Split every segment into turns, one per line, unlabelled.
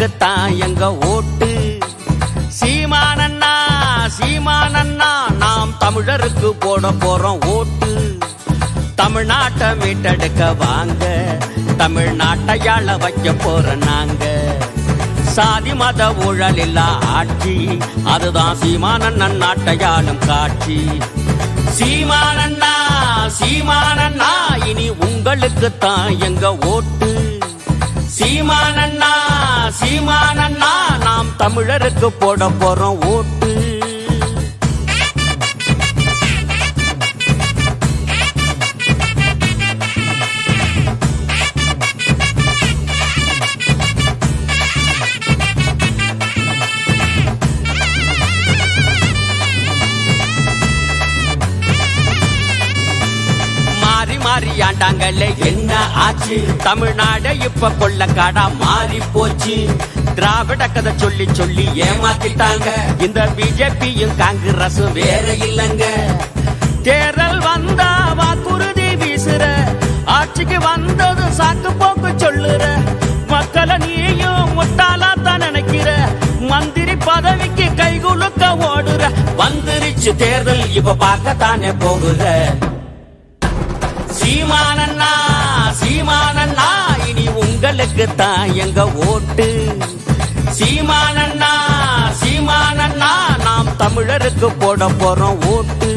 உங்களுக்குத்தான் எங்க ஓட்டு. சீமானண்ணா சீமானண்ணா நாம் தமிழருக்கு போட போறோம் ஓட்டு. தமிழ்நாட்டை மீட்டெடுக்க வாங்க, தமிழ்நாட்டையாள வைக்க போற நாங்க. சாதி மத ஊழல் இல்லா ஆட்சி, அதுதான் சீமானண்ணன் நாட்டையாளும் காட்சி. சீமானண்ணா சீமானண்ணா இனி உங்களுக்குத்தான் எங்க ஓட்டு. சீமானண்ணா சீமானண்ணா நாம் தமிழருக்கு போட போறோம் ஓட்டு. மாறியாண்டாங்களே என்ன ஆச்சு, தமிழ்நாடு இப்ப கொள்ளக்காடா மாறி போச்சு. திராவிட கதை சொல்லி சொல்லி ஏமாத்திட்டாங்க, இந்த பிஜேபியும் காங்கிரஸும் வேற இல்லங்க. தேர்தல் வந்தா வாக்குறுதி வீசுற, ஆட்சிக்கு வந்தது சாக்கு போக்கு சொல்லுற. மக்களை நீயும் முட்டாளாத்தான் நினைக்கிற, மந்திரி பதவிக்கு கைகுலுக்க ஓடுற. வந்துருச்சு தேர்தல் இப்ப பார்க்கத்தானே போகுற. சீமானண்ணா சீமானண்ணா இனி உங்களுக்குத்தான் எங்க ஓட்டு. சீமானண்ணா சீமானண்ணா நாம் தமிழருக்கு போட போறோம் ஓட்டு.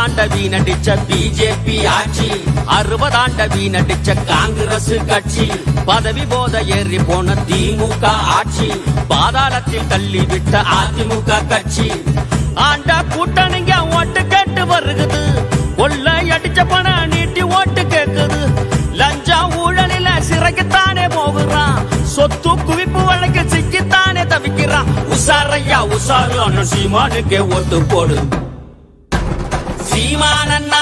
ஆண்ட வீணடிச்ச பிஜேபி ஆட்சி, 60 ஆண்ட வீணடிச்ச காங்கிரஸ் கட்சி, பதவி போத ஏறி போன திமுக ஆட்சி, பாதாளத்தில் தள்ளிவிட்ட அதிமுக கட்சி. ஆண்ட கூட்டணிங்க ஓட்டு கேட்டு வருகுது, கொள்ளை அடிச்ச பணம் நீட்டி ஓட்டு கேக்குது. லஞ்சம் ஊழலில சிறைக்குத்தானே போகுறான், சொத்து குவிப்பு வழக்கு சிக்கித்தானே தவிக்கிறான். உசாரையா உசாரு அண்ணன் சீமானுக்கே ஓட்டு போடு. சீமானண்ணா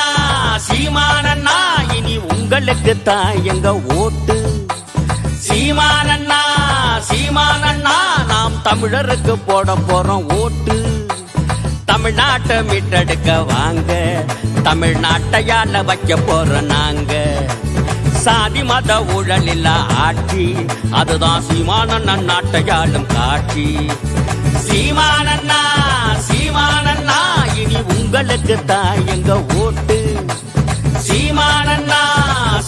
சீமானண்ணா இனி உங்களுக்குத்தான் எங்க ஓட்டு. சீமானண்ணா சீமானண்ணா நாம் தமிழருக்கு போட போறோம் ஓட்டு. தமிழ்நாட்டை மீட்டெடுக்க வாங்க, தமிழ்நாட்டையாள வைக்க போற நாங்க. சாதி மத ஊழல் இல்லா ஆட்சி, அதுதான் சீமானண்ணன் நாட்டையாளும் காட்சி. சீமானண்ணா சீமானண்ணா இனி உங்களுக்குத்தான் எங்க ஓட்டு. சீமானண்ணா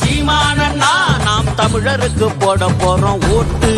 சீமானண்ணா நாம் தமிழருக்கு போட போறோம் ஓட்டு.